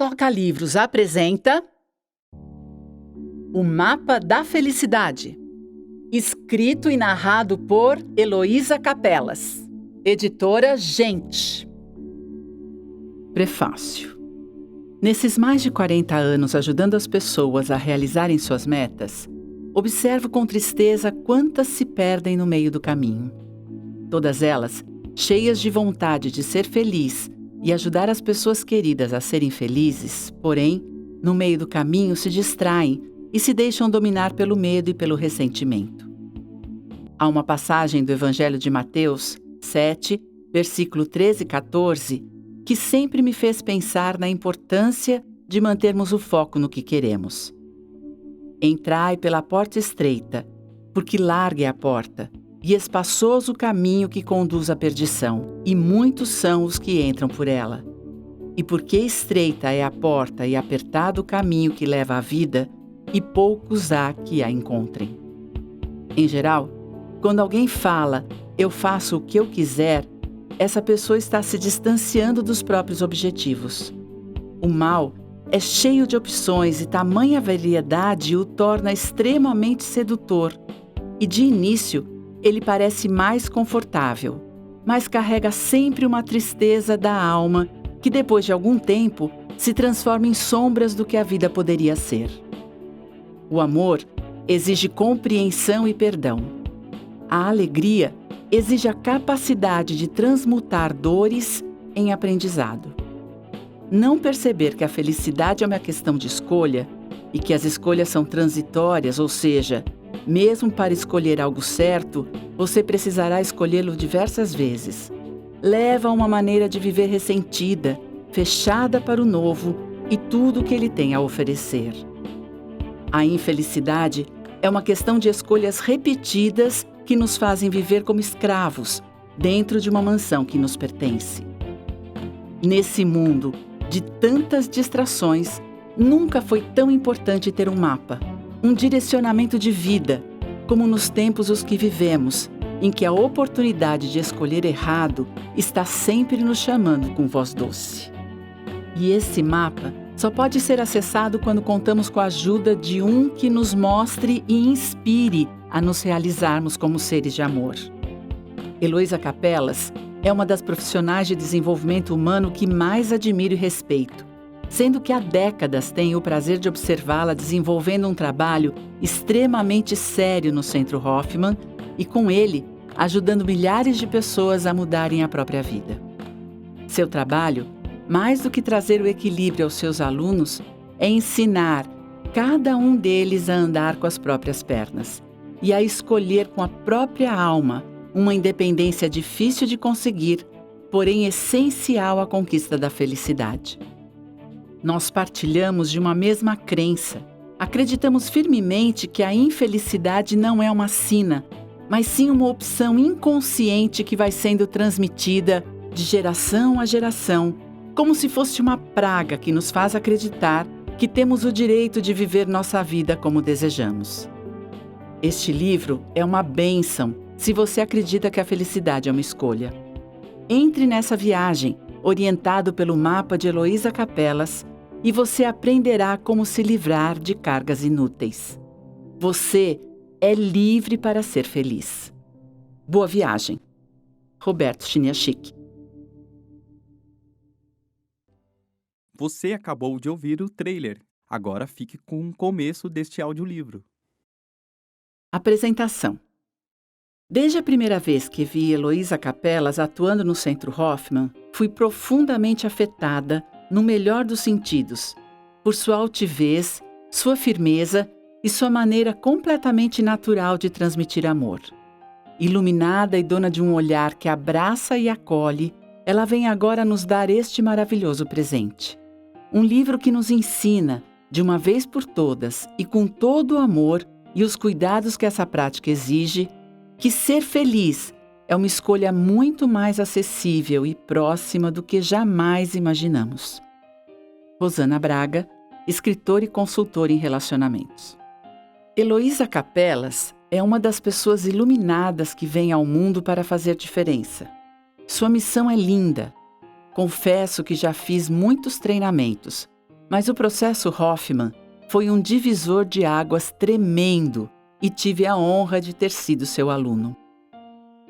Toca Livros apresenta O Mapa da Felicidade, escrito e narrado por Heloísa Capelas, editora Gente. Prefácio. Nesses mais de 40 anos ajudando as pessoas a realizarem suas metas, observo com tristeza quantas se perdem no meio do caminho. Todas elas cheias de vontade de ser feliz e ajudar as pessoas queridas a serem felizes, porém, no meio do caminho se distraem e se deixam dominar pelo medo e pelo ressentimento. Há uma passagem do Evangelho de Mateus 7, versículo 13 e 14, que sempre me fez pensar na importância de mantermos o foco no que queremos. Entrai pela porta estreita, porque larga é a porta, e espaçoso o caminho que conduz à perdição, e muitos são os que entram por ela. E porque estreita é a porta e apertado o caminho que leva à vida, e poucos há que a encontrem. Em geral, quando alguém fala, eu faço o que eu quiser, essa pessoa está se distanciando dos próprios objetivos. O mal é cheio de opções e tamanha variedade o torna extremamente sedutor. E de início, ele parece mais confortável, mas carrega sempre uma tristeza da alma que depois de algum tempo se transforma em sombras do que a vida poderia ser. O amor exige compreensão e perdão. A alegria exige a capacidade de transmutar dores em aprendizado. Não perceber que a felicidade é uma questão de escolha e que as escolhas são transitórias, ou seja, mesmo para escolher algo certo, você precisará escolhê-lo diversas vezes. Leva a uma maneira de viver ressentida, fechada para o novo e tudo o que ele tem a oferecer. A infelicidade é uma questão de escolhas repetidas que nos fazem viver como escravos, dentro de uma mansão que nos pertence. Nesse mundo de tantas distrações, nunca foi tão importante ter um mapa, um direcionamento de vida, como nos tempos os que vivemos, em que a oportunidade de escolher errado está sempre nos chamando com voz doce. E esse mapa só pode ser acessado quando contamos com a ajuda de um que nos mostre e inspire a nos realizarmos como seres de amor. Heloísa Capelas é uma das profissionais de desenvolvimento humano que mais admiro e respeito, sendo que há décadas tenho o prazer de observá-la desenvolvendo um trabalho extremamente sério no Centro Hoffman e, com ele, ajudando milhares de pessoas a mudarem a própria vida. Seu trabalho, mais do que trazer o equilíbrio aos seus alunos, é ensinar cada um deles a andar com as próprias pernas e a escolher com a própria alma uma independência difícil de conseguir, porém essencial à conquista da felicidade. Nós partilhamos de uma mesma crença. Acreditamos firmemente que a infelicidade não é uma sina, mas sim uma opção inconsciente que vai sendo transmitida de geração a geração, como se fosse uma praga que nos faz acreditar que temos o direito de viver nossa vida como desejamos. Este livro é uma bênção se você acredita que a felicidade é uma escolha. Entre nessa viagem, orientado pelo mapa de Heloísa Capelas, e você aprenderá como se livrar de cargas inúteis. Você é livre para ser feliz. Boa viagem. Roberto Chiniachik. Você acabou de ouvir o trailer. Agora fique com o começo deste audiolivro. Apresentação. Desde a primeira vez que vi Heloísa Capelas atuando no Centro Hoffman, fui profundamente afetada, no melhor dos sentidos, por sua altivez, sua firmeza e sua maneira completamente natural de transmitir amor. Iluminada e dona de um olhar que abraça e acolhe, ela vem agora nos dar este maravilhoso presente. Um livro que nos ensina, de uma vez por todas e com todo o amor e os cuidados que essa prática exige, que ser feliz é uma escolha muito mais acessível e próxima do que jamais imaginamos. Rosana Braga, escritora e consultora em relacionamentos. Heloísa Capelas é uma das pessoas iluminadas que vem ao mundo para fazer diferença. Sua missão é linda. Confesso que já fiz muitos treinamentos, Mas o processo Hoffman foi um divisor de águas tremendo e tive a honra de ter sido seu aluno.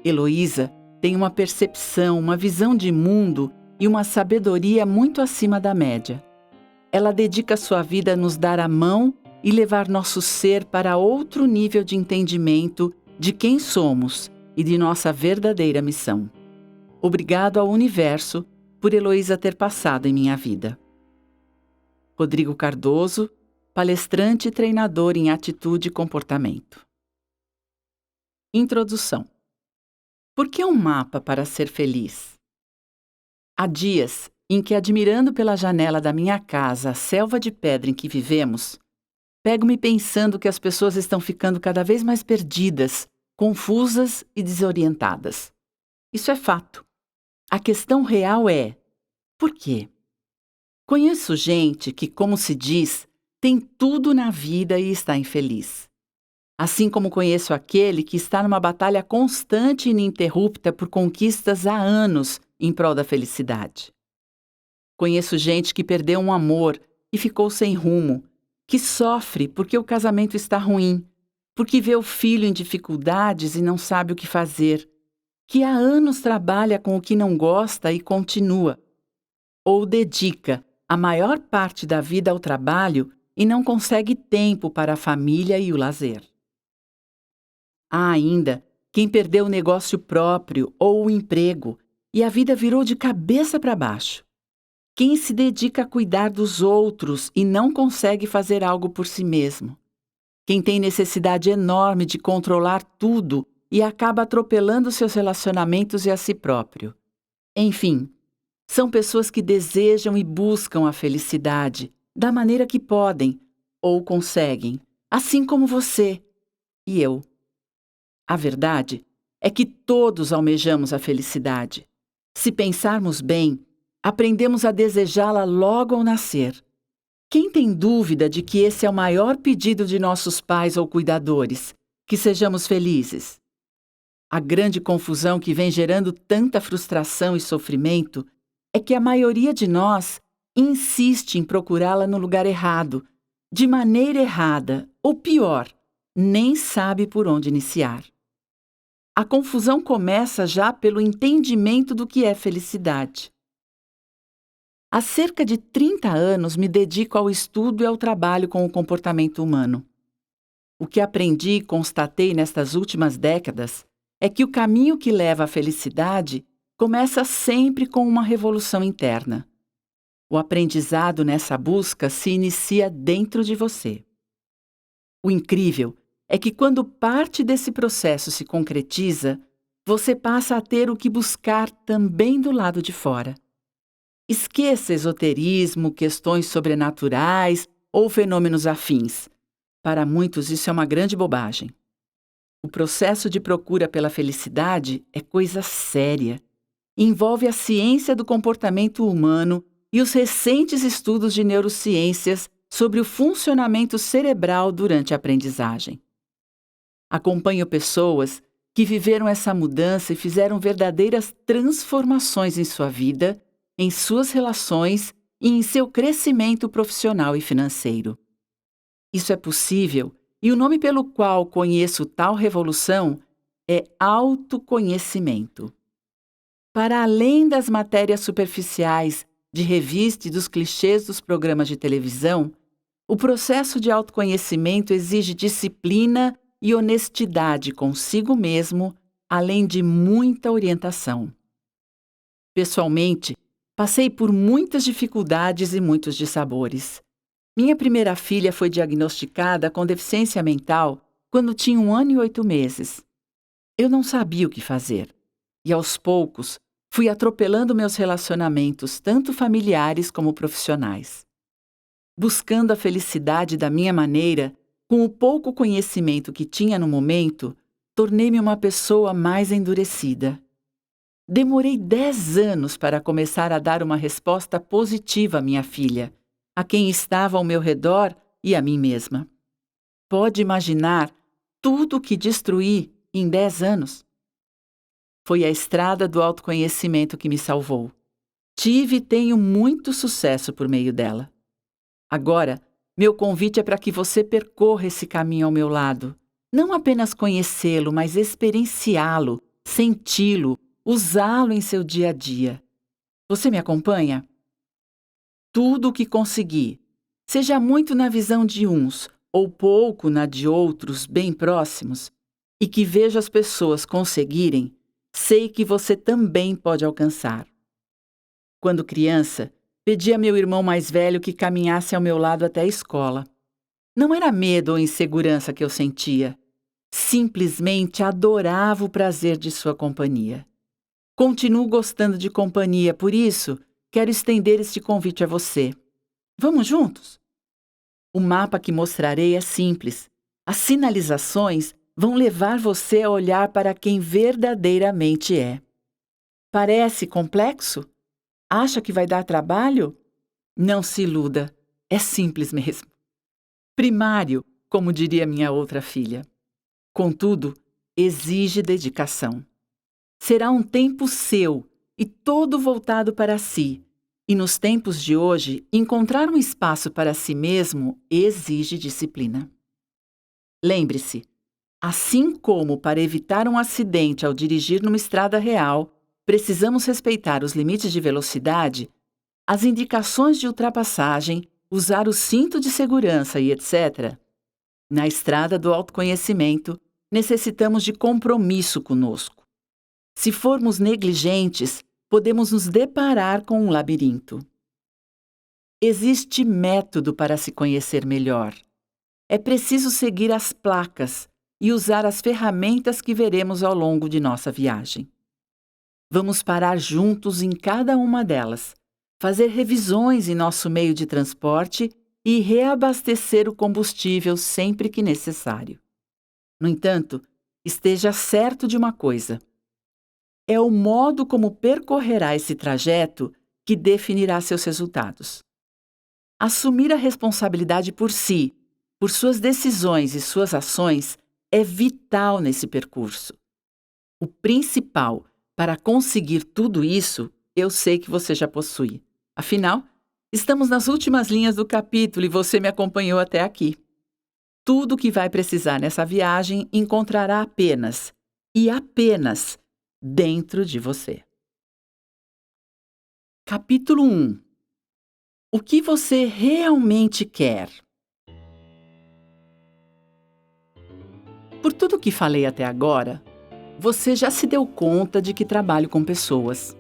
Heloísa tem uma percepção, uma visão de mundo e uma sabedoria muito acima da média. Ela dedica sua vida a nos dar a mão e levar nosso ser para outro nível de entendimento de quem somos e de nossa verdadeira missão. Obrigado ao universo por Heloísa ter passado em minha vida. Rodrigo Cardoso, palestrante e treinador em atitude e comportamento. Introdução. Por que um mapa para ser feliz? Há dias em que, admirando pela janela da minha casa a selva de pedra em que vivemos, pego-me pensando que as pessoas estão ficando cada vez mais perdidas, confusas e desorientadas. Isso é fato. A questão real é: por quê? Conheço gente que, como se diz, tem tudo na vida e está infeliz. Assim como conheço aquele que está numa batalha constante e ininterrupta por conquistas há anos em prol da felicidade. Conheço gente que perdeu um amor e ficou sem rumo, que sofre porque o casamento está ruim, porque vê o filho em dificuldades e não sabe o que fazer, que há anos trabalha com o que não gosta e continua, ou dedica a maior parte da vida ao trabalho e não consegue tempo para a família e o lazer. Há ainda quem perdeu o negócio próprio ou o emprego e a vida virou de cabeça para baixo. Quem se dedica a cuidar dos outros e não consegue fazer algo por si mesmo. Quem tem necessidade enorme de controlar tudo e acaba atropelando seus relacionamentos e a si próprio. Enfim, são pessoas que desejam e buscam a felicidade da maneira que podem ou conseguem, assim como você e eu. A verdade é que todos almejamos a felicidade. Se pensarmos bem, aprendemos a desejá-la logo ao nascer. Quem tem dúvida de que esse é o maior pedido de nossos pais ou cuidadores, que sejamos felizes? A grande confusão que vem gerando tanta frustração e sofrimento é que a maioria de nós insiste em procurá-la no lugar errado, de maneira errada, ou pior, nem sabe por onde iniciar. A confusão começa já pelo entendimento do que é felicidade. Há cerca de 30 anos me dedico ao estudo e ao trabalho com o comportamento humano. O que aprendi e constatei nestas últimas décadas é que o caminho que leva à felicidade começa sempre com uma revolução interna. O aprendizado nessa busca se inicia dentro de você. O incrível é que quando parte desse processo se concretiza, você passa a ter o que buscar também do lado de fora. Esqueça esoterismo, questões sobrenaturais ou fenômenos afins. Para muitos isso é uma grande bobagem. O processo de procura pela felicidade é coisa séria. Envolve a ciência do comportamento humano e os recentes estudos de neurociências sobre o funcionamento cerebral durante a aprendizagem. Acompanho pessoas que viveram essa mudança e fizeram verdadeiras transformações em sua vida, em suas relações e em seu crescimento profissional e financeiro. Isso é possível e o nome pelo qual conheço tal revolução é autoconhecimento. Para além das matérias superficiais de revista e dos clichês dos programas de televisão, o processo de autoconhecimento exige disciplina e honestidade consigo mesmo, além de muita orientação. Pessoalmente, passei por muitas dificuldades e muitos dissabores. Minha primeira filha foi diagnosticada com deficiência mental quando tinha 1 ano e 8 meses. Eu não sabia o que fazer. E aos poucos, fui atropelando meus relacionamentos, tanto familiares como profissionais. Buscando a felicidade da minha maneira, com o pouco conhecimento que tinha no momento, tornei-me uma pessoa mais endurecida. Demorei 10 anos para começar a dar uma resposta positiva à minha filha, a quem estava ao meu redor e a mim mesma. Pode imaginar tudo o que destruí em 10 anos? Foi a estrada do autoconhecimento que me salvou. Tive e tenho muito sucesso por meio dela. Agora, meu convite é para que você percorra esse caminho ao meu lado. Não apenas conhecê-lo, mas experienciá-lo, senti-lo, usá-lo em seu dia a dia. Você me acompanha? Tudo o que conseguir, seja muito na visão de uns ou pouco na de outros bem próximos, e que vejo as pessoas conseguirem, sei que você também pode alcançar. Quando criança, pedi a meu irmão mais velho que caminhasse ao meu lado até a escola. Não era medo ou insegurança que eu sentia. Simplesmente adorava o prazer de sua companhia. Continuo gostando de companhia, por isso quero estender este convite a você. Vamos juntos? O mapa que mostrarei é simples. As sinalizações vão levar você a olhar para quem verdadeiramente é. Parece complexo? Acha que vai dar trabalho? Não se iluda, é simples mesmo. Primário, como diria minha outra filha. Contudo, exige dedicação. Será um tempo seu e todo voltado para si. E nos tempos de hoje, encontrar um espaço para si mesmo exige disciplina. Lembre-se, assim como para evitar um acidente ao dirigir numa estrada real, precisamos respeitar os limites de velocidade, as indicações de ultrapassagem, usar o cinto de segurança e etc. Na estrada do autoconhecimento, necessitamos de compromisso conosco. Se formos negligentes, podemos nos deparar com um labirinto. Existe método para se conhecer melhor. É preciso seguir as placas e usar as ferramentas que veremos ao longo de nossa viagem. Vamos parar juntos em cada uma delas, fazer revisões em nosso meio de transporte e reabastecer o combustível sempre que necessário. No entanto, esteja certo de uma coisa: é o modo como percorrerá esse trajeto que definirá seus resultados. Assumir a responsabilidade por si, por suas decisões e suas ações, é vital nesse percurso. O principal para conseguir tudo isso, eu sei que você já possui. Afinal, estamos nas últimas linhas do capítulo e você me acompanhou até aqui. Tudo o que vai precisar nessa viagem encontrará apenas, e apenas, dentro de você. Capítulo 1. O que você realmente quer? Por tudo que falei até agora, você já se deu conta de que trabalho com pessoas.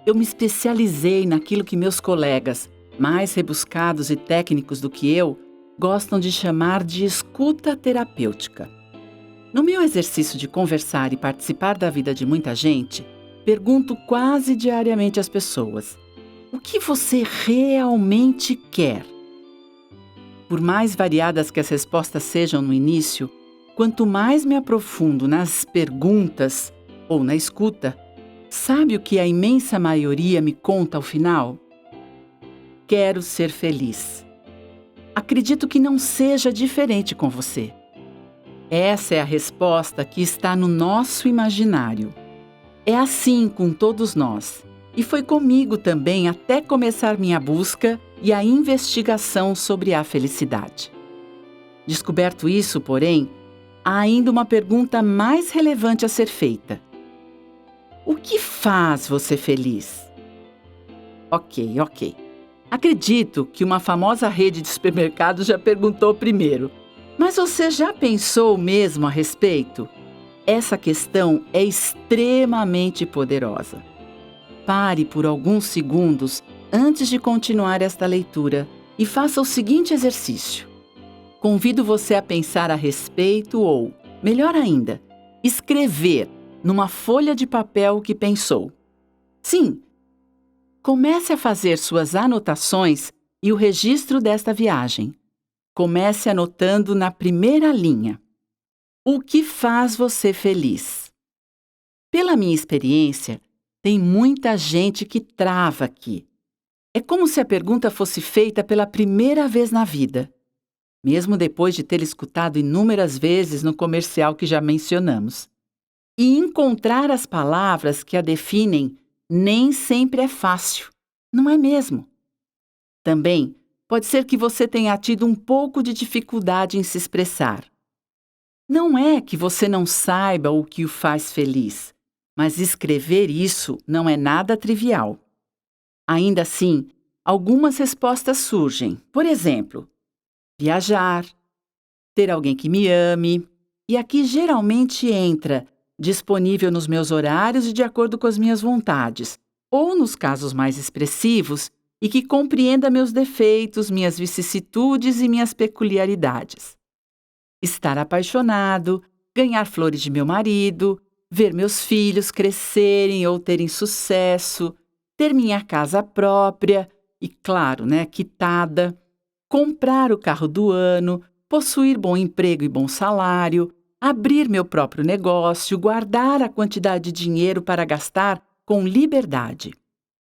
Eu me especializei naquilo que meus colegas, mais rebuscados e técnicos do que eu, gostam de chamar de escuta terapêutica. No meu exercício de conversar e participar da vida de muita gente, pergunto quase diariamente às pessoas: o que você realmente quer? Por mais variadas que as respostas sejam no início, quanto mais me aprofundo nas perguntas ou na escuta, sabe o que a imensa maioria me conta ao final? Quero ser feliz. Acredito que não seja diferente com você. Essa é a resposta que está no nosso imaginário. É assim com todos nós. E foi comigo também até começar minha busca e a investigação sobre a felicidade. Descoberto isso, porém, há ainda uma pergunta mais relevante a ser feita. O que faz você feliz? Ok. Acredito que uma famosa rede de supermercados já perguntou primeiro. Mas você já pensou mesmo a respeito? Essa questão é extremamente poderosa. Pare por alguns segundos antes de continuar esta leitura e faça o seguinte exercício. Convido você a pensar a respeito ou, melhor ainda, escrever numa folha de papel o que pensou. Sim, comece a fazer suas anotações e o registro desta viagem. Comece anotando na primeira linha. O que faz você feliz? Pela minha experiência, tem muita gente que trava aqui. É como se a pergunta fosse feita pela primeira vez na vida, mesmo depois de ter escutado inúmeras vezes no comercial que já mencionamos. E encontrar as palavras que a definem nem sempre é fácil, não é mesmo? Também, pode ser que você tenha tido um pouco de dificuldade em se expressar. Não é que você não saiba o que o faz feliz, mas escrever isso não é nada trivial. Ainda assim, algumas respostas surgem. Por exemplo, viajar, ter alguém que me ame, e aqui geralmente entra disponível nos meus horários e de acordo com as minhas vontades, ou nos casos mais expressivos, e que compreenda meus defeitos, minhas vicissitudes e minhas peculiaridades. Estar apaixonado, ganhar flores de meu marido, ver meus filhos crescerem ou terem sucesso, ter minha casa própria e, claro, quitada, comprar o carro do ano, possuir bom emprego e bom salário, abrir meu próprio negócio, guardar a quantidade de dinheiro para gastar com liberdade.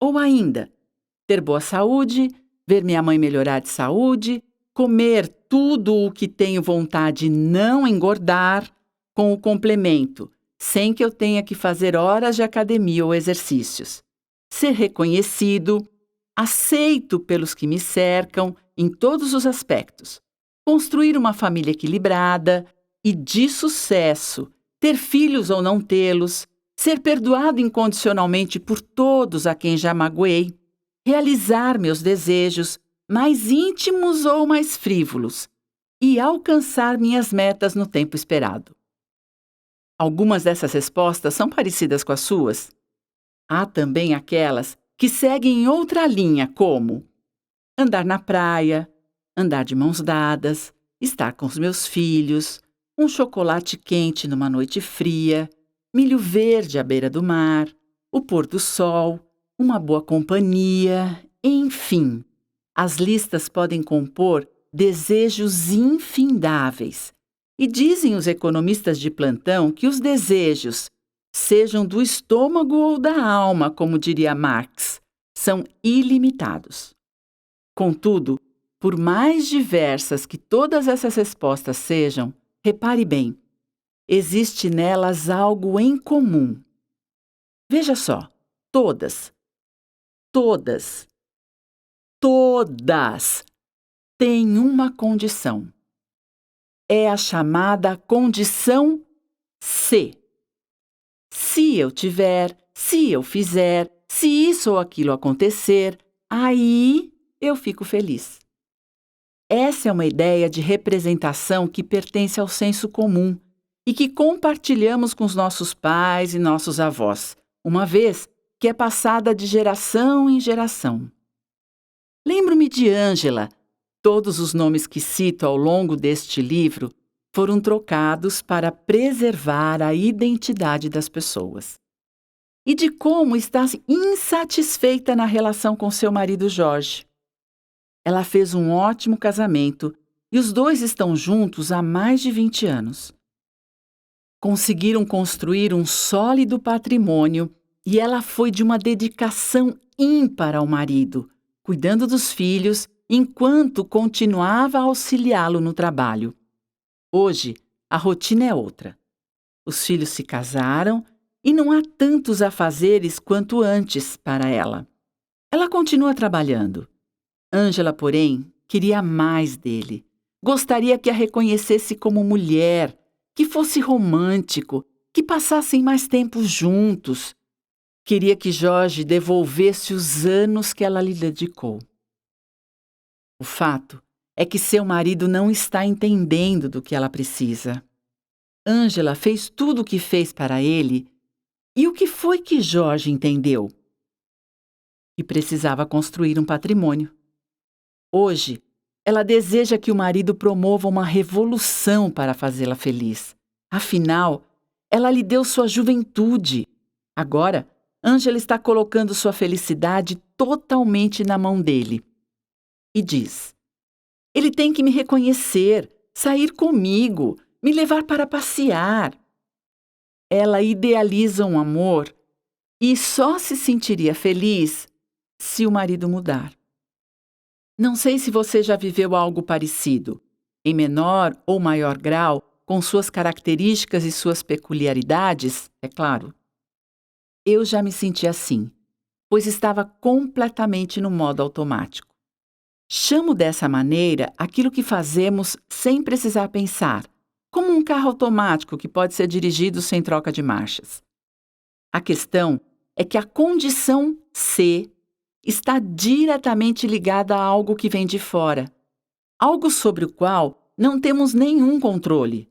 Ou ainda, ter boa saúde, ver minha mãe melhorar de saúde, comer tudo o que tenho vontade e não engordar, com o complemento, sem que eu tenha que fazer horas de academia ou exercícios. Ser reconhecido, aceito pelos que me cercam em todos os aspectos. Construir uma família equilibrada e de sucesso, ter filhos ou não tê-los, ser perdoado incondicionalmente por todos a quem já magoei, realizar meus desejos, mais íntimos ou mais frívolos, e alcançar minhas metas no tempo esperado. Algumas dessas respostas são parecidas com as suas. Há também aquelas que seguem em outra linha, como andar na praia, andar de mãos dadas, estar com os meus filhos, um chocolate quente numa noite fria, milho verde à beira do mar, o pôr do sol, uma boa companhia, enfim. As listas podem compor desejos infindáveis. E dizem os economistas de plantão que os desejos, sejam do estômago ou da alma, como diria Marx, são ilimitados. Contudo, por mais diversas que todas essas respostas sejam, repare bem, existe nelas algo em comum. Veja só, todas têm uma condição. É a chamada condição se. Se eu tiver, se eu fizer, se isso ou aquilo acontecer, aí eu fico feliz. Essa é uma ideia de representação que pertence ao senso comum e que compartilhamos com os nossos pais e nossos avós, uma vez que é passada de geração em geração. Lembro-me de Ângela. Todos os nomes que cito ao longo deste livro foram trocados para preservar a identidade das pessoas. E de como está insatisfeita na relação com seu marido Jorge. Ela fez um ótimo casamento e os dois estão juntos há mais de 20 anos. Conseguiram construir um sólido patrimônio e ela foi de uma dedicação ímpar ao marido, cuidando dos filhos enquanto continuava a auxiliá-lo no trabalho. Hoje, a rotina é outra. Os filhos se casaram e não há tantos afazeres quanto antes para ela. Ela continua trabalhando. Ângela, porém, queria mais dele. Gostaria que a reconhecesse como mulher, que fosse romântico, que passassem mais tempo juntos. Queria que Jorge devolvesse os anos que ela lhe dedicou. O fato é que seu marido não está entendendo do que ela precisa. Ângela fez tudo o que fez para ele, e o que foi que Jorge entendeu? Que precisava construir um patrimônio. Hoje, ela deseja que o marido promova uma revolução para fazê-la feliz. Afinal, ela lhe deu sua juventude. Agora, Ângela está colocando sua felicidade totalmente na mão dele. E diz: ele tem que me reconhecer, sair comigo, me levar para passear. Ela idealiza um amor e só se sentiria feliz se o marido mudar. Não sei se você já viveu algo parecido, em menor ou maior grau, com suas características e suas peculiaridades, é claro. Eu já me senti assim, pois estava completamente no modo automático. Chamo dessa maneira aquilo que fazemos sem precisar pensar, como um carro automático que pode ser dirigido sem troca de marchas. A questão é que a condição ser está diretamente ligada a algo que vem de fora, algo sobre o qual não temos nenhum controle.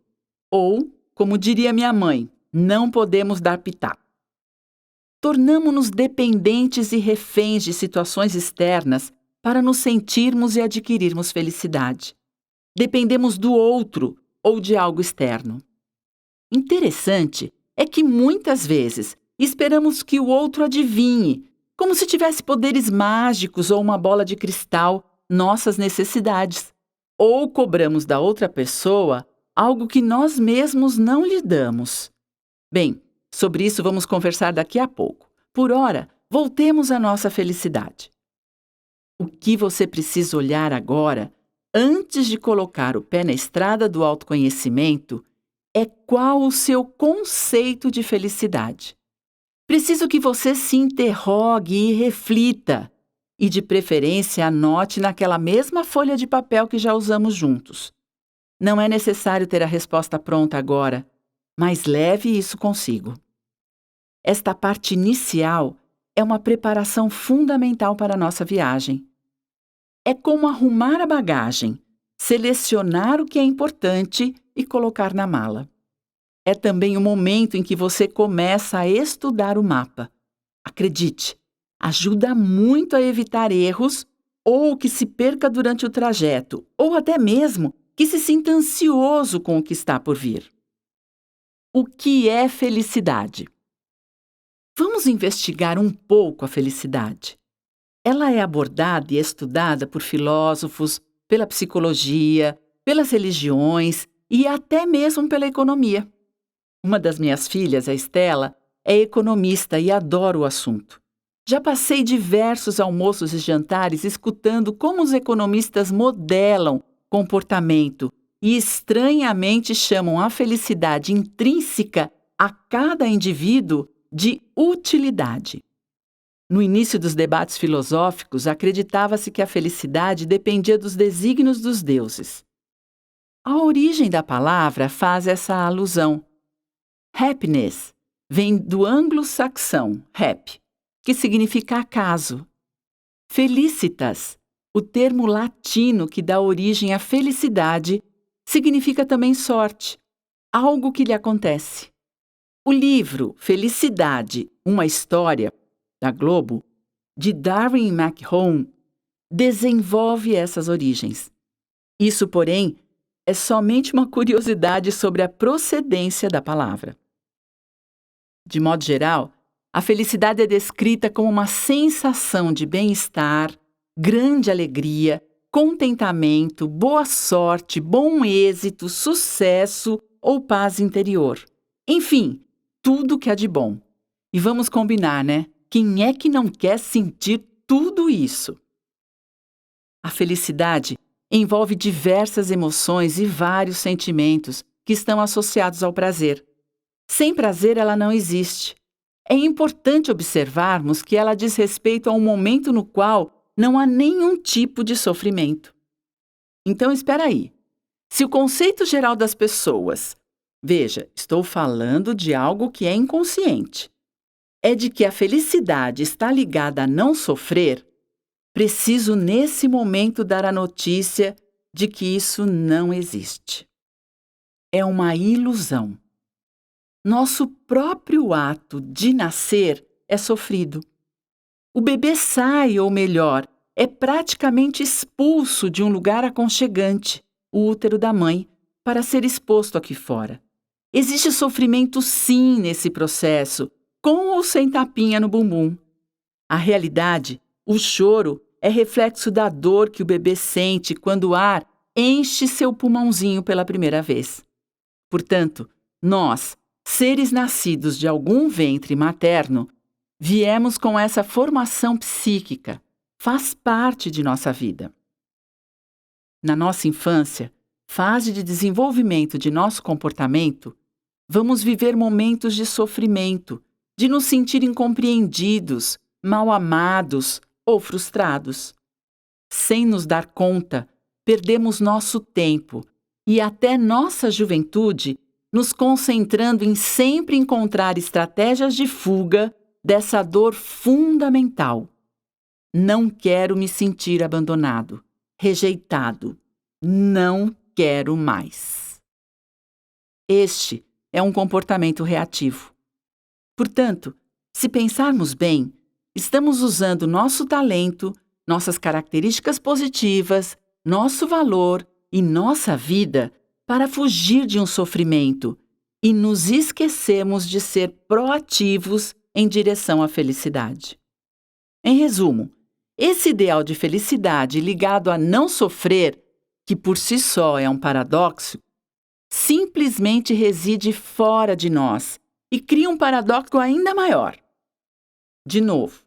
Ou, como diria minha mãe, não podemos dar pitaco. Tornamo-nos dependentes e reféns de situações externas para nos sentirmos e adquirirmos felicidade. Dependemos do outro ou de algo externo. Interessante é que muitas vezes esperamos que o outro adivinhe, como se tivesse poderes mágicos ou uma bola de cristal, nossas necessidades. Ou cobramos da outra pessoa algo que nós mesmos não lhe damos. Bem, sobre isso vamos conversar daqui a pouco. Por ora, voltemos à nossa felicidade. O que você precisa olhar agora, antes de colocar o pé na estrada do autoconhecimento, é qual o seu conceito de felicidade. Preciso que você se interrogue e reflita, e de preferência anote naquela mesma folha de papel que já usamos juntos. Não é necessário ter a resposta pronta agora, mas leve isso consigo. Esta parte inicial é uma preparação fundamental para a nossa viagem. É como arrumar a bagagem, selecionar o que é importante e colocar na mala. É também o momento em que você começa a estudar o mapa. Acredite, ajuda muito a evitar erros ou que se perca durante o trajeto, ou até mesmo que se sinta ansioso com o que está por vir. O que é felicidade? Vamos investigar um pouco a felicidade. Ela é abordada e estudada por filósofos, pela psicologia, pelas religiões e até mesmo pela economia. Uma das minhas filhas, a Estela, é economista e adora o assunto. Já passei diversos almoços e jantares escutando como os economistas modelam comportamento e estranhamente chamam a felicidade intrínseca a cada indivíduo de utilidade. No início dos debates filosóficos, acreditava-se que a felicidade dependia dos desígnios dos deuses. A origem da palavra faz essa alusão. Happiness vem do anglo-saxão happy, que significa acaso. Felicitas, o termo latino que dá origem à felicidade, significa também sorte, algo que lhe acontece. O livro Felicidade, uma História, da Globo, de Darwin McHugh, desenvolve essas origens. Isso, porém, é somente uma curiosidade sobre a procedência da palavra. De modo geral, a felicidade é descrita como uma sensação de bem-estar, grande alegria, contentamento, boa sorte, bom êxito, sucesso ou paz interior. Enfim, tudo que há de bom. E vamos combinar, né? Quem é que não quer sentir tudo isso? A felicidade envolve diversas emoções e vários sentimentos que estão associados ao prazer. Sem prazer, ela não existe. É importante observarmos que ela diz respeito a um momento no qual não há nenhum tipo de sofrimento. Então, espera aí. Se o conceito geral das pessoas, veja, estou falando de algo que é inconsciente, é de que a felicidade está ligada a não sofrer, preciso nesse momento dar a notícia de que isso não existe. É uma ilusão. Nosso próprio ato de nascer é sofrido. O bebê sai, ou melhor, é praticamente expulso de um lugar aconchegante, o útero da mãe, para ser exposto aqui fora. Existe sofrimento sim nesse processo, com ou sem tapinha no bumbum. A realidade, o choro, é reflexo da dor que o bebê sente quando o ar enche seu pulmãozinho pela primeira vez. Portanto, nós, seres nascidos de algum ventre materno, viemos com essa formação psíquica, faz parte de nossa vida. Na nossa infância, fase de desenvolvimento de nosso comportamento, vamos viver momentos de sofrimento, de nos sentir incompreendidos, mal amados ou frustrados. Sem nos dar conta, perdemos nosso tempo e até nossa juventude nos concentrando em sempre encontrar estratégias de fuga dessa dor fundamental. Não quero me sentir abandonado, rejeitado. Não quero mais. Este é um comportamento reativo. Portanto, se pensarmos bem, estamos usando nosso talento, nossas características positivas, nosso valor e nossa vida para fugir de um sofrimento e nos esquecemos de ser proativos em direção à felicidade. Em resumo, esse ideal de felicidade ligado a não sofrer, que por si só é um paradoxo, simplesmente reside fora de nós e cria um paradoxo ainda maior. De novo,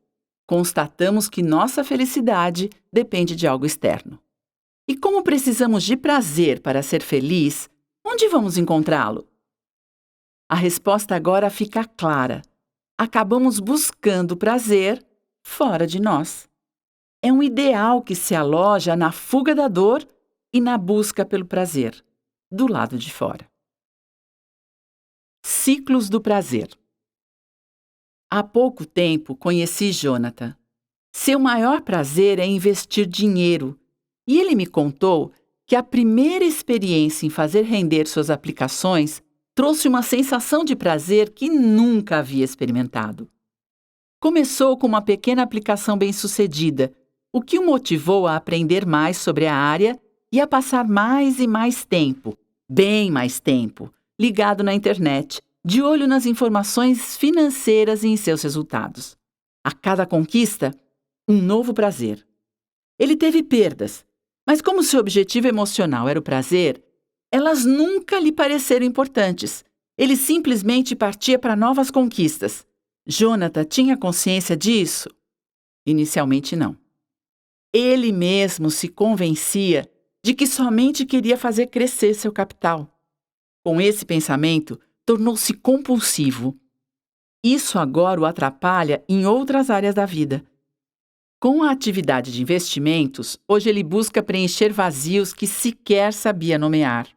constatamos que nossa felicidade depende de algo externo. E como precisamos de prazer para ser feliz, onde vamos encontrá-lo? A resposta agora fica clara. Acabamos buscando prazer fora de nós. É um ideal que se aloja na fuga da dor e na busca pelo prazer, do lado de fora. Ciclos do prazer. Há pouco tempo conheci Jonathan. Seu maior prazer é investir dinheiro, e ele me contou que a primeira experiência em fazer render suas aplicações trouxe uma sensação de prazer que nunca havia experimentado. Começou com uma pequena aplicação bem-sucedida, o que o motivou a aprender mais sobre a área e a passar mais e mais tempo, bem mais tempo, ligado na internet, de olho nas informações financeiras e em seus resultados. A cada conquista, um novo prazer. Ele teve perdas, mas como seu objetivo emocional era o prazer, elas nunca lhe pareceram importantes. Ele simplesmente partia para novas conquistas. Jonathan tinha consciência disso? Inicialmente não. Ele mesmo se convencia de que somente queria fazer crescer seu capital. Com esse pensamento, tornou-se compulsivo. Isso agora o atrapalha em outras áreas da vida. Com a atividade de investimentos, hoje ele busca preencher vazios que sequer sabia nomear.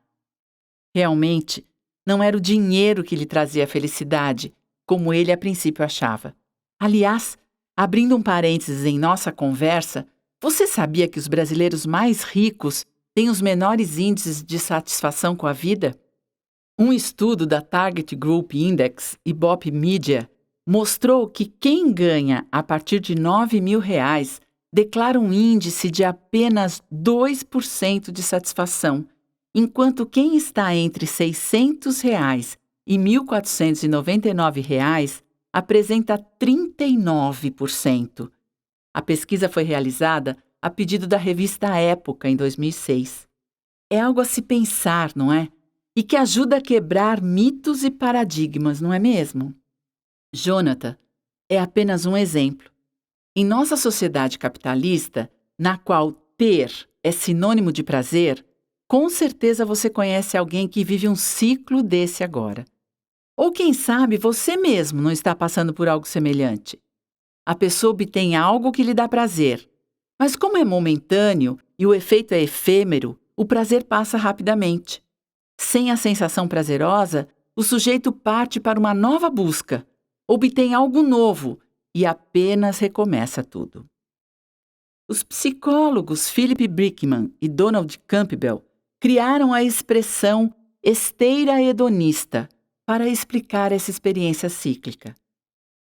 Realmente, não era o dinheiro que lhe trazia a felicidade, como ele a princípio achava. Aliás, abrindo um parênteses em nossa conversa, você sabia que os brasileiros mais ricos têm os menores índices de satisfação com a vida? Um estudo da Target Group Index e Bop Media mostrou que quem ganha a partir de R$ 9.000 declara um índice de apenas 2% de satisfação, enquanto quem está entre R$ 600 e R$ 1.499 apresenta 39%. A pesquisa foi realizada a pedido da revista Época, em 2006. É algo a se pensar, não é? E que ajuda a quebrar mitos e paradigmas, não é mesmo? Jonathan é apenas um exemplo. Em nossa sociedade capitalista, na qual ter é sinônimo de prazer, com certeza você conhece alguém que vive um ciclo desse agora. Ou quem sabe você mesmo não está passando por algo semelhante. A pessoa obtém algo que lhe dá prazer, mas como é momentâneo e o efeito é efêmero, o prazer passa rapidamente. Sem a sensação prazerosa, o sujeito parte para uma nova busca, obtém algo novo e apenas recomeça tudo. Os psicólogos Philip Brickman e Donald Campbell criaram a expressão esteira hedonista para explicar essa experiência cíclica.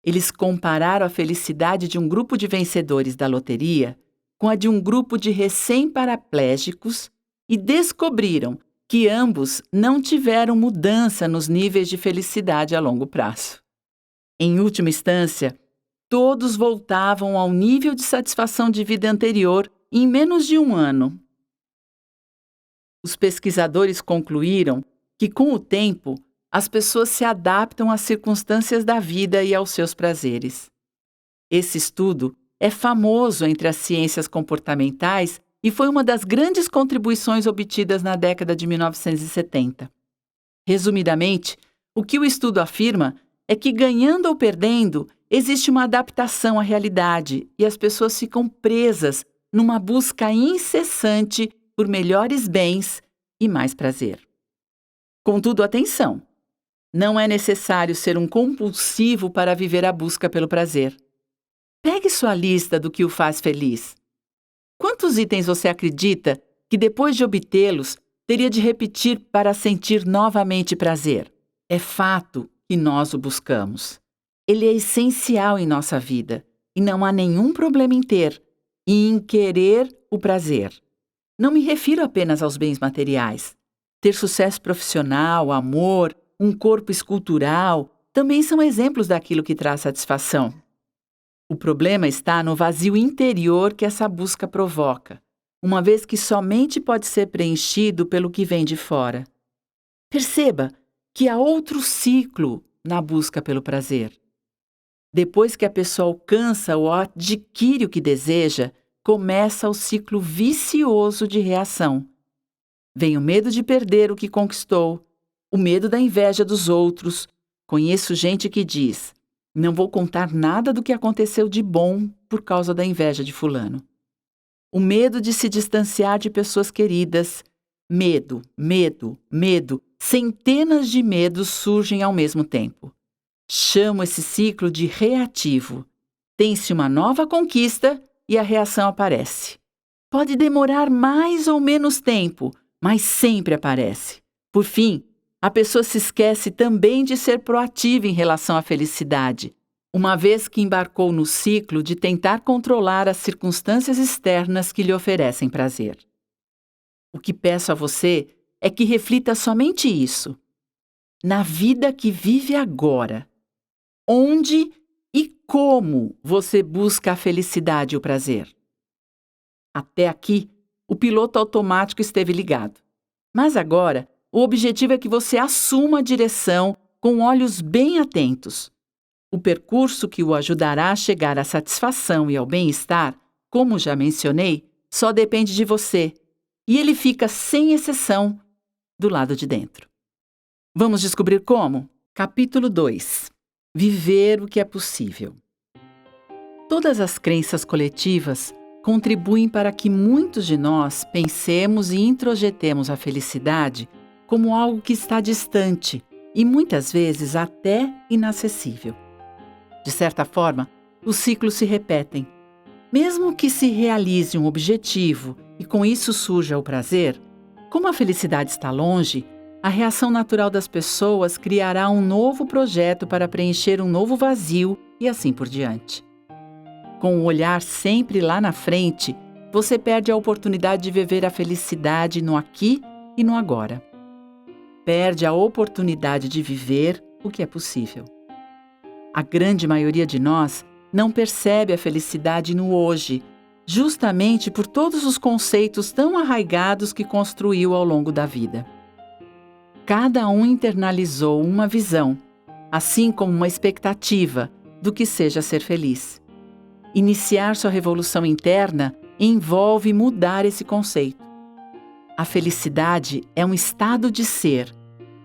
Eles compararam a felicidade de um grupo de vencedores da loteria com a de um grupo de recém-paraplégicos e descobriram que ambos não tiveram mudança nos níveis de felicidade a longo prazo. Em última instância, todos voltavam ao nível de satisfação de vida anterior em menos de um ano. Os pesquisadores concluíram que, com o tempo, as pessoas se adaptam às circunstâncias da vida e aos seus prazeres. Esse estudo é famoso entre as ciências comportamentais e foi uma das grandes contribuições obtidas na década de 1970. Resumidamente, o que o estudo afirma é que, ganhando ou perdendo, existe uma adaptação à realidade e as pessoas ficam presas numa busca incessante por melhores bens e mais prazer. Contudo, atenção! Não é necessário ser um compulsivo para viver a busca pelo prazer. Pegue sua lista do que o faz feliz. Quantos itens você acredita que, depois de obtê-los, teria de repetir para sentir novamente prazer? É fato que nós o buscamos. Ele é essencial em nossa vida e não há nenhum problema em ter e em querer o prazer. Não me refiro apenas aos bens materiais. Ter sucesso profissional, amor, um corpo escultural também são exemplos daquilo que traz satisfação. O problema está no vazio interior que essa busca provoca, uma vez que somente pode ser preenchido pelo que vem de fora. Perceba que há outro ciclo na busca pelo prazer. Depois que a pessoa alcança ou adquire o que deseja, começa o ciclo vicioso de reação. Vem o medo de perder o que conquistou, o medo da inveja dos outros. Conheço gente que diz: não vou contar nada do que aconteceu de bom por causa da inveja de fulano. O medo de se distanciar de pessoas queridas. Medo, medo, medo. Centenas de medos surgem ao mesmo tempo. Chamo esse ciclo de reativo. Tem-se uma nova conquista e a reação aparece. Pode demorar mais ou menos tempo, mas sempre aparece. Por fim, a pessoa se esquece também de ser proativa em relação à felicidade, uma vez que embarcou no ciclo de tentar controlar as circunstâncias externas que lhe oferecem prazer. O que peço a você é que reflita somente isso. Na vida que vive agora, onde e como você busca a felicidade e o prazer? Até aqui, o piloto automático esteve ligado. Mas agora, o objetivo é que você assuma a direção com olhos bem atentos. O percurso que o ajudará a chegar à satisfação e ao bem-estar, como já mencionei, só depende de você, e ele fica, sem exceção, do lado de dentro. Vamos descobrir como? Capítulo 2. Viver o que é possível. Todas as crenças coletivas contribuem para que muitos de nós pensemos e introjetemos a felicidade como algo que está distante e muitas vezes até inacessível. De certa forma, os ciclos se repetem. Mesmo que se realize um objetivo e com isso surja o prazer, como a felicidade está longe, a reação natural das pessoas criará um novo projeto para preencher um novo vazio e assim por diante. Com o olhar sempre lá na frente, você perde a oportunidade de viver a felicidade no aqui e no agora. Perde a oportunidade de viver o que é possível. A grande maioria de nós não percebe a felicidade no hoje, justamente por todos os conceitos tão arraigados que construiu ao longo da vida. Cada um internalizou uma visão, assim como uma expectativa do que seja ser feliz. Iniciar sua revolução interna envolve mudar esse conceito. A felicidade é um estado de ser.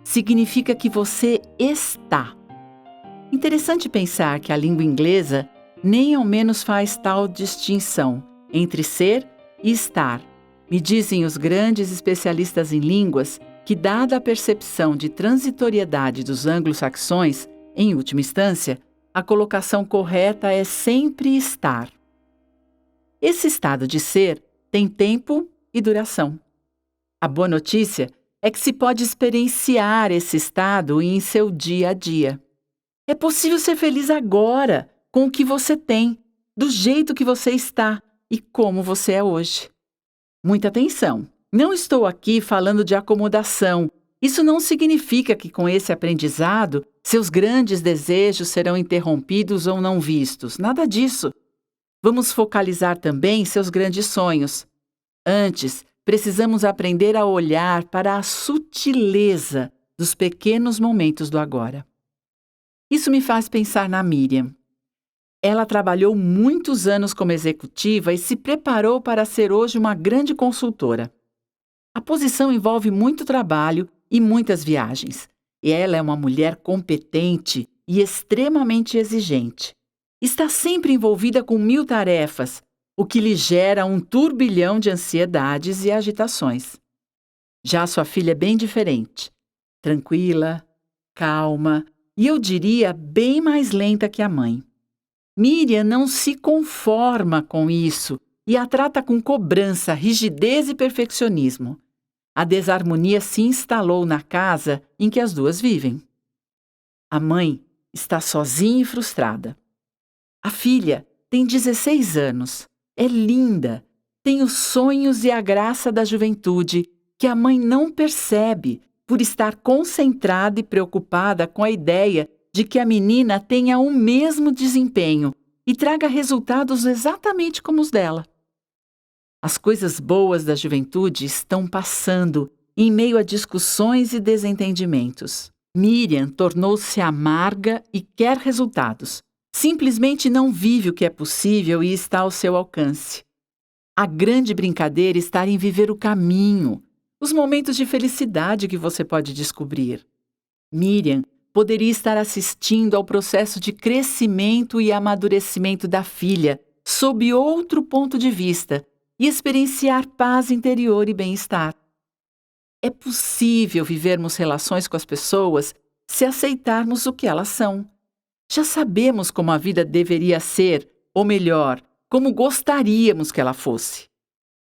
Significa que você está. Interessante pensar que a língua inglesa nem ao menos faz tal distinção entre ser e estar. Me dizem os grandes especialistas em línguas que, dada a percepção de transitoriedade dos anglo-saxões, em última instância, a colocação correta é sempre estar. Esse estado de ser tem tempo e duração. A boa notícia é que se pode experienciar esse estado em seu dia a dia. É possível ser feliz agora, com o que você tem, do jeito que você está e como você é hoje. Muita atenção! Não estou aqui falando de acomodação. Isso não significa que com esse aprendizado, seus grandes desejos serão interrompidos ou não vistos. Nada disso. Vamos focalizar também seus grandes sonhos. Antes, precisamos aprender a olhar para a sutileza dos pequenos momentos do agora. Isso me faz pensar na Miriam. Ela trabalhou muitos anos como executiva e se preparou para ser hoje uma grande consultora. A posição envolve muito trabalho e muitas viagens. E ela é uma mulher competente e extremamente exigente. Está sempre envolvida com 1000 tarefas, o que lhe gera um turbilhão de ansiedades e agitações. Já sua filha é bem diferente, tranquila, calma e eu diria bem mais lenta que a mãe. Miriam não se conforma com isso e a trata com cobrança, rigidez e perfeccionismo. A desarmonia se instalou na casa em que as duas vivem. A mãe está sozinha e frustrada. A filha tem 16 anos, é linda, tem os sonhos e a graça da juventude que a mãe não percebe por estar concentrada e preocupada com a ideia de que a menina tenha o mesmo desempenho e traga resultados exatamente como os dela. As coisas boas da juventude estão passando em meio a discussões e desentendimentos. Miriam tornou-se amarga e quer resultados. Simplesmente não vive o que é possível e está ao seu alcance. A grande brincadeira está em viver o caminho, os momentos de felicidade que você pode descobrir. Miriam poderia estar assistindo ao processo de crescimento e amadurecimento da filha, sob outro ponto de vista, e experienciar paz interior e bem-estar. É possível vivermos relações com as pessoas se aceitarmos o que elas são. Já sabemos como a vida deveria ser, ou melhor, como gostaríamos que ela fosse.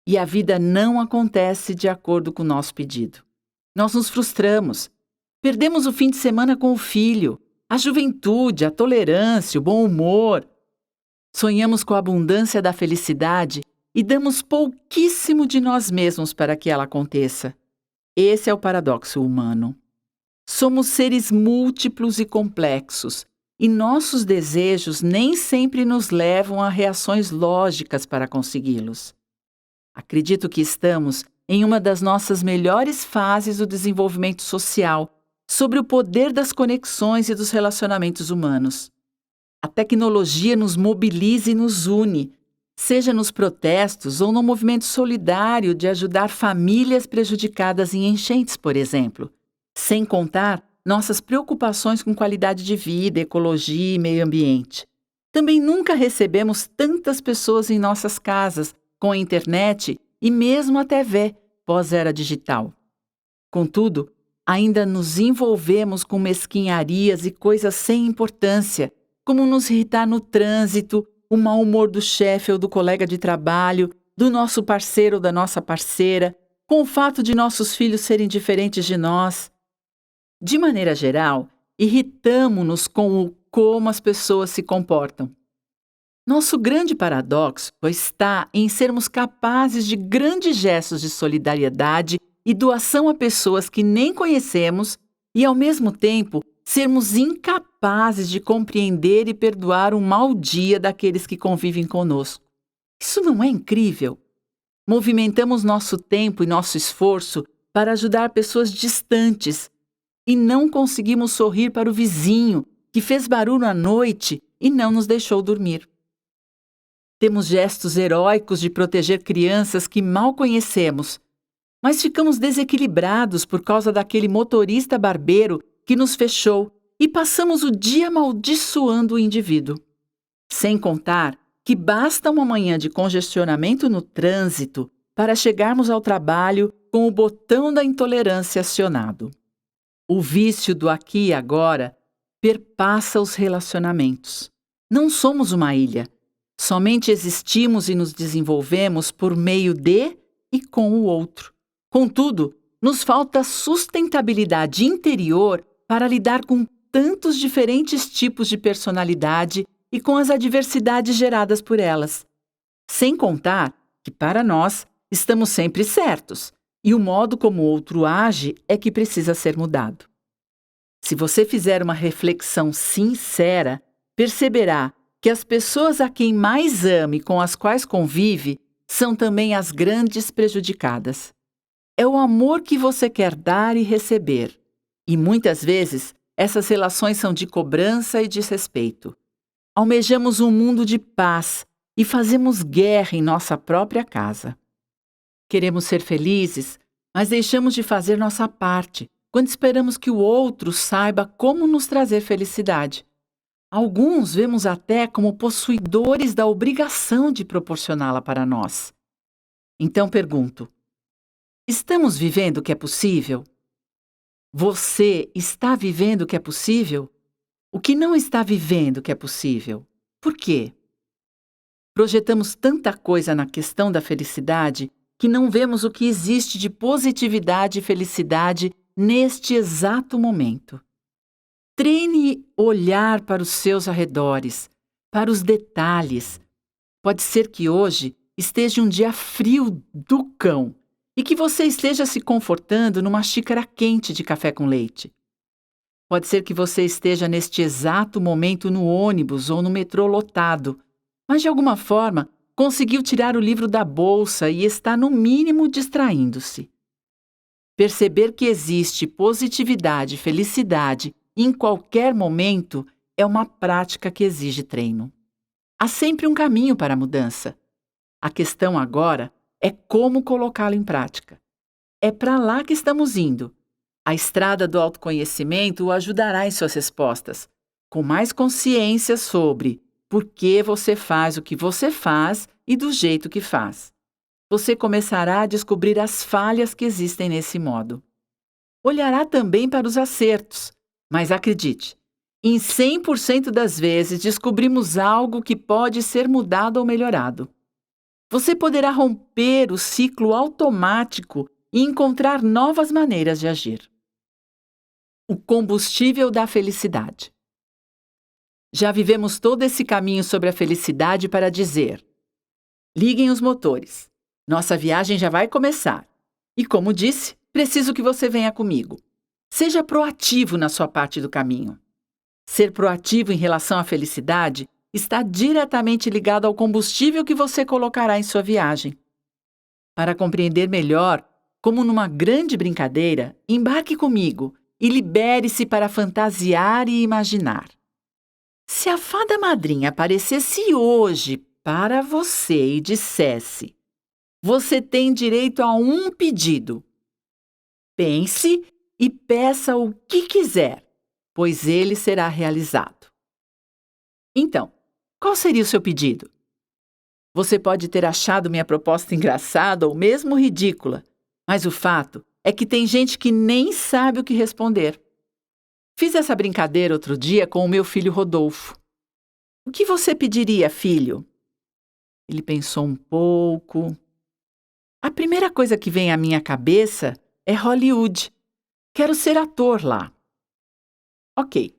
E a vida não acontece de acordo com o nosso pedido. Nós nos frustramos. Perdemos o fim de semana com o filho, a juventude, a tolerância, o bom humor. Sonhamos com a abundância da felicidade e damos pouquíssimo de nós mesmos para que ela aconteça. Esse é o paradoxo humano. Somos seres múltiplos e complexos, e nossos desejos nem sempre nos levam a reações lógicas para consegui-los. Acredito que estamos em uma das nossas melhores fases do desenvolvimento social, sobre o poder das conexões e dos relacionamentos humanos. A tecnologia nos mobiliza e nos une, seja nos protestos ou no movimento solidário de ajudar famílias prejudicadas em enchentes, por exemplo, sem contar nossas preocupações com qualidade de vida, ecologia e meio ambiente. Também nunca recebemos tantas pessoas em nossas casas, com a internet e mesmo a TV pós-era digital. Contudo, ainda nos envolvemos com mesquinharias e coisas sem importância, como nos irritar no trânsito, o mau humor do chefe ou do colega de trabalho, do nosso parceiro ou da nossa parceira, com o fato de nossos filhos serem diferentes de nós. De maneira geral, irritamo-nos com o como as pessoas se comportam. Nosso grande paradoxo está em sermos capazes de grandes gestos de solidariedade e doação a pessoas que nem conhecemos e, ao mesmo tempo, sermos incapazes de compreender e perdoar o mau dia daqueles que convivem conosco. Isso não é incrível? Movimentamos nosso tempo e nosso esforço para ajudar pessoas distantes e não conseguimos sorrir para o vizinho que fez barulho à noite e não nos deixou dormir. Temos gestos heróicos de proteger crianças que mal conhecemos, mas ficamos desequilibrados por causa daquele motorista barbeiro que nos fechou e passamos o dia amaldiçoando o indivíduo. Sem contar que basta uma manhã de congestionamento no trânsito para chegarmos ao trabalho com o botão da intolerância acionado. O vício do aqui e agora perpassa os relacionamentos. Não somos uma ilha. Somente existimos e nos desenvolvemos por meio de e com o outro. Contudo, nos falta sustentabilidade interior para lidar com tantos diferentes tipos de personalidade e com as adversidades geradas por elas. Sem contar que, para nós, estamos sempre certos, e o modo como o outro age é que precisa ser mudado. Se você fizer uma reflexão sincera, perceberá que as pessoas a quem mais ama e com as quais convive são também as grandes prejudicadas. É o amor que você quer dar e receber, e muitas vezes essas relações são de cobrança e desrespeito. Almejamos um mundo de paz e fazemos guerra em nossa própria casa. Queremos ser felizes, mas deixamos de fazer nossa parte quando esperamos que o outro saiba como nos trazer felicidade. Alguns vemos até como possuidores da obrigação de proporcioná-la para nós. Então pergunto: estamos vivendo o que é possível? Você está vivendo o que é possível? O que não está vivendo o que é possível? Por quê? Projetamos tanta coisa na questão da felicidade que não vemos o que existe de positividade e felicidade neste exato momento. Treine olhar para os seus arredores, para os detalhes. Pode ser que hoje esteja um dia frio do cão e que você esteja se confortando numa xícara quente de café com leite. Pode ser que você esteja neste exato momento no ônibus ou no metrô lotado, mas de alguma forma conseguiu tirar o livro da bolsa e está no mínimo distraindo-se. Perceber que existe positividade e felicidade em qualquer momento é uma prática que exige treino. Há sempre um caminho para a mudança. A questão agora é como colocá-lo em prática. É para lá que estamos indo. A estrada do autoconhecimento o ajudará em suas respostas, com mais consciência sobre por que você faz o que você faz e do jeito que faz. Você começará a descobrir as falhas que existem nesse modo. Olhará também para os acertos, mas acredite, em 100% das vezes descobrimos algo que pode ser mudado ou melhorado. Você poderá romper o ciclo automático e encontrar novas maneiras de agir. O combustível da felicidade. Já vivemos todo esse caminho sobre a felicidade para dizer: liguem os motores. Nossa viagem já vai começar. E como disse, preciso que você venha comigo. Seja proativo na sua parte do caminho. Ser proativo em relação à felicidade está diretamente ligado ao combustível que você colocará em sua viagem. Para compreender melhor, como numa grande brincadeira, embarque comigo e libere-se para fantasiar e imaginar. Se a fada madrinha aparecesse hoje para você e dissesse: você tem direito a um pedido. Pense e peça o que quiser, pois ele será realizado. Então, qual seria o seu pedido? Você pode ter achado minha proposta engraçada ou mesmo ridícula, mas o fato é que tem gente que nem sabe o que responder. Fiz essa brincadeira outro dia com o meu filho Rodolfo. O que você pediria, filho? Ele pensou um pouco. A primeira coisa que vem à minha cabeça é Hollywood. Quero ser ator lá. Ok.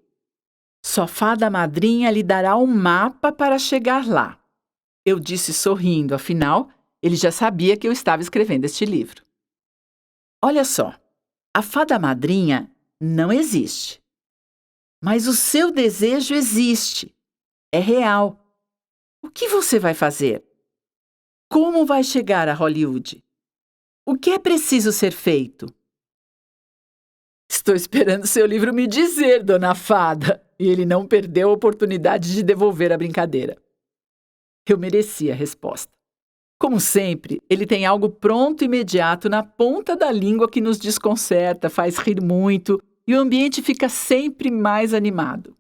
Sua fada madrinha lhe dará um mapa para chegar lá. Eu disse sorrindo, afinal, ele já sabia que eu estava escrevendo este livro. Olha só, a fada madrinha não existe. Mas o seu desejo existe. É real. O que você vai fazer? Como vai chegar a Hollywood? O que é preciso ser feito? Estou esperando seu livro me dizer, dona Fada. E ele não perdeu a oportunidade de devolver a brincadeira. Eu merecia a resposta. Como sempre, ele tem algo pronto e imediato na ponta da língua que nos desconcerta, faz rir muito e o ambiente fica sempre mais animado.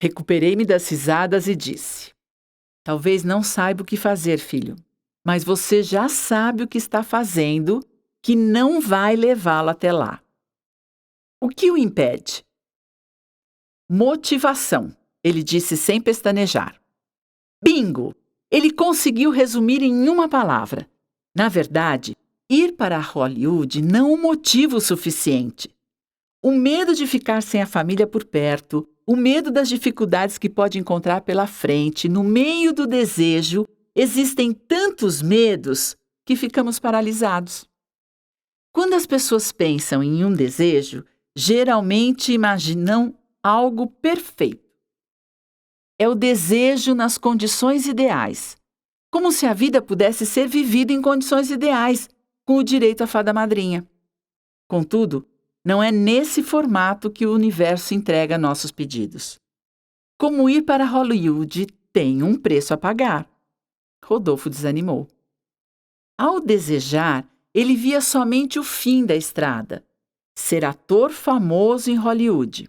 Recuperei-me das risadas e disse: talvez não saiba o que fazer, filho, mas você já sabe o que está fazendo, que não vai levá-lo até lá. O que o impede? Motivação, ele disse sem pestanejar. Bingo! Ele conseguiu resumir em uma palavra. Na verdade, ir para Hollywood não é um motivo suficiente. O medo de ficar sem a família por perto, o medo das dificuldades que pode encontrar pela frente, no meio do desejo, existem tantos medos que ficamos paralisados. Quando as pessoas pensam em um desejo, geralmente imaginam algo perfeito. É o desejo nas condições ideais, como se a vida pudesse ser vivida em condições ideais, com o direito à fada madrinha. Contudo, não é nesse formato que o universo entrega nossos pedidos. Como ir para Hollywood tem um preço a pagar. Rodolfo desanimou. Ao desejar, ele via somente o fim da estrada: ser ator famoso em Hollywood.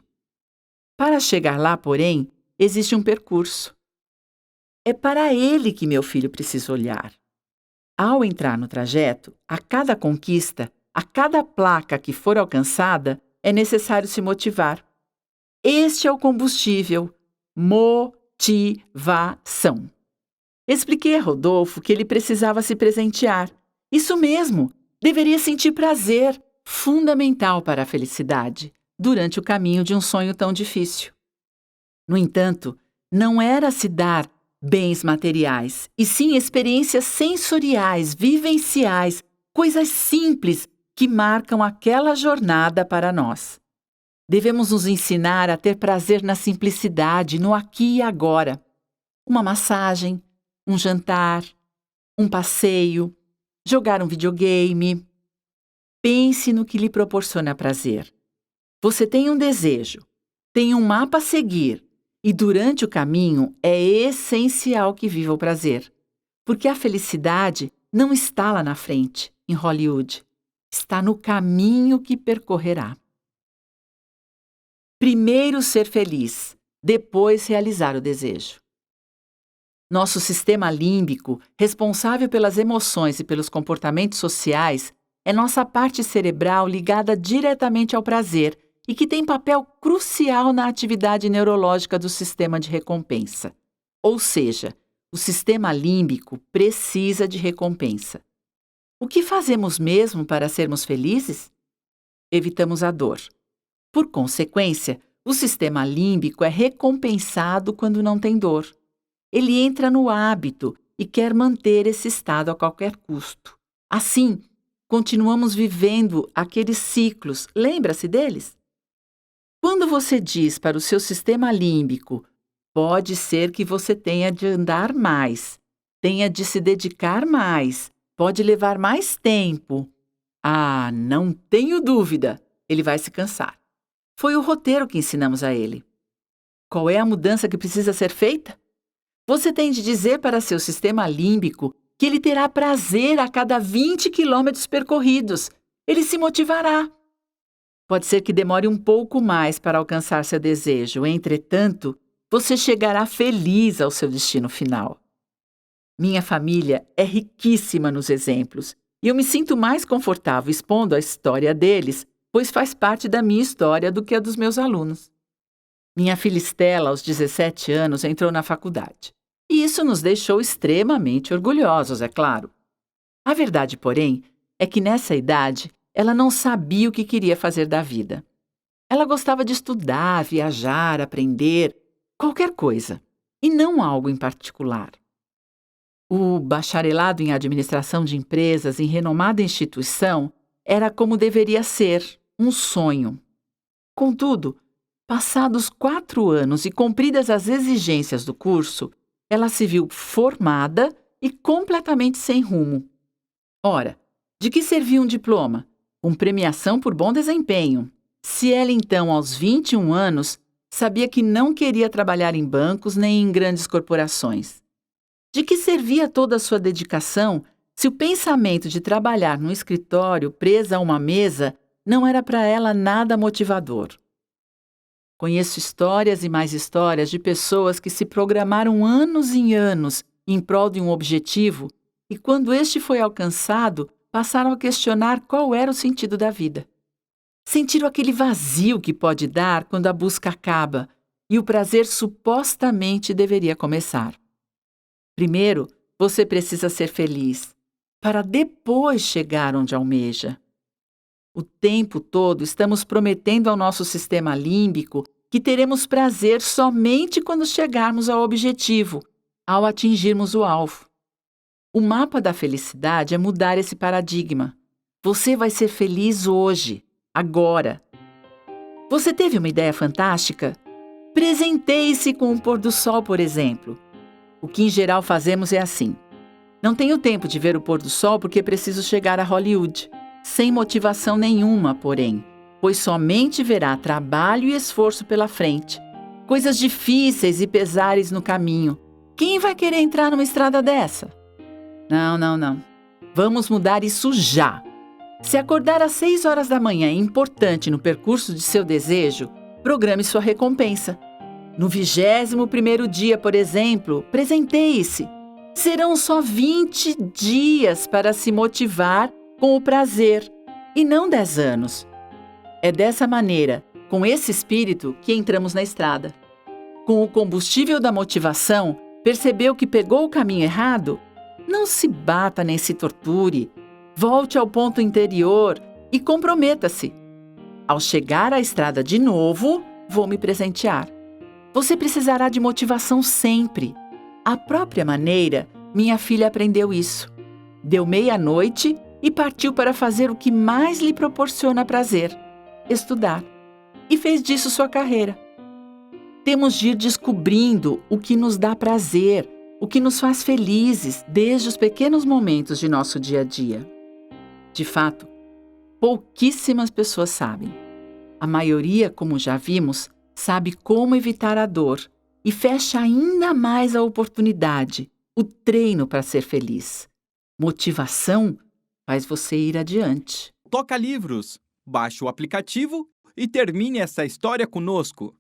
Para chegar lá, porém, existe um percurso. É para ele que meu filho precisa olhar. Ao entrar no trajeto, a cada conquista, a cada placa que for alcançada, é necessário se motivar. Este é o combustível, motivação. Expliquei a Rodolfo que ele precisava se presentear. Isso mesmo, deveria sentir prazer, fundamental para a felicidade, durante o caminho de um sonho tão difícil. No entanto, não era se dar bens materiais, e sim experiências sensoriais, vivenciais, coisas simples que marcam aquela jornada para nós. Devemos nos ensinar a ter prazer na simplicidade, no aqui e agora. Uma massagem, um jantar, um passeio, jogar um videogame. Pense no que lhe proporciona prazer. Você tem um desejo, tem um mapa a seguir, e durante o caminho é essencial que viva o prazer, porque a felicidade não está lá na frente, em Hollywood. Está no caminho que percorrerá. Primeiro ser feliz, depois realizar o desejo. Nosso sistema límbico, responsável pelas emoções e pelos comportamentos sociais, é nossa parte cerebral ligada diretamente ao prazer e que tem papel crucial na atividade neurológica do sistema de recompensa. Ou seja, o sistema límbico precisa de recompensa. O que fazemos mesmo para sermos felizes? Evitamos a dor. Por consequência, o sistema límbico é recompensado quando não tem dor. Ele entra no hábito e quer manter esse estado a qualquer custo. Assim, continuamos vivendo aqueles ciclos. Lembra-se deles? Quando você diz para o seu sistema límbico, pode ser que você tenha de andar mais, tenha de se dedicar mais, pode levar mais tempo. Ah, não tenho dúvida, ele vai se cansar. Foi o roteiro que ensinamos a ele. Qual é a mudança que precisa ser feita? Você tem de dizer para seu sistema límbico que ele terá prazer a cada 20 quilômetros percorridos. Ele se motivará. Pode ser que demore um pouco mais para alcançar seu desejo. Entretanto, você chegará feliz ao seu destino final. Minha família é riquíssima nos exemplos e eu me sinto mais confortável expondo a história deles, pois faz parte da minha história do que a dos meus alunos. Minha filha Estela, aos 17 anos, entrou na faculdade. E isso nos deixou extremamente orgulhosos, é claro. A verdade, porém, é que nessa idade ela não sabia o que queria fazer da vida. Ela gostava de estudar, viajar, aprender, qualquer coisa, e não algo em particular. O bacharelado em administração de empresas em renomada instituição era como deveria ser, um sonho. Contudo, passados 4 anos e cumpridas as exigências do curso, ela se viu formada e completamente sem rumo. Ora, de que servia um diploma? Com premiação por bom desempenho. Se ela então, aos 21 anos, sabia que não queria trabalhar em bancos nem em grandes corporações. De que servia toda a sua dedicação se o pensamento de trabalhar num escritório presa a uma mesa não era para ela nada motivador? Conheço histórias e mais histórias de pessoas que se programaram anos e anos em prol de um objetivo e, quando este foi alcançado, passaram a questionar qual era o sentido da vida. Sentiram aquele vazio que pode dar quando a busca acaba e o prazer supostamente deveria começar. Primeiro, você precisa ser feliz, para depois chegar onde almeja. O tempo todo estamos prometendo ao nosso sistema límbico que teremos prazer somente quando chegarmos ao objetivo, ao atingirmos o alvo. O mapa da felicidade é mudar esse paradigma. Você vai ser feliz hoje, agora. Você teve uma ideia fantástica? Presenteie-se com o pôr do sol, por exemplo. O que em geral fazemos é assim. Não tenho tempo de ver o pôr do sol porque preciso chegar a Hollywood. Sem motivação nenhuma, porém, pois somente verá trabalho e esforço pela frente. Coisas difíceis e pesares no caminho. Quem vai querer entrar numa estrada dessa? Não. Vamos mudar isso já. Se acordar às 6 horas da manhã é importante no percurso de seu desejo, programe sua recompensa. No 21º dia, por exemplo, presenteie-se. Serão só 20 dias para se motivar com o prazer, e não 10 anos. É dessa maneira, com esse espírito, que entramos na estrada. Com o combustível da motivação, percebeu que pegou o caminho errado? Não se bata nem se torture. Volte ao ponto interior e comprometa-se. Ao chegar à estrada de novo, vou me presentear. Você precisará de motivação sempre. À própria maneira, minha filha aprendeu isso. Deu meia-noite e partiu para fazer o que mais lhe proporciona prazer: estudar. E fez disso sua carreira. Temos de ir descobrindo o que nos dá prazer, o que nos faz felizes desde os pequenos momentos de nosso dia a dia. De fato, pouquíssimas pessoas sabem. A maioria, como já vimos, sabe como evitar a dor e fecha ainda mais a oportunidade, o treino para ser feliz. Motivação faz você ir adiante. Toca Livros. Baixe o aplicativo e termine essa história conosco.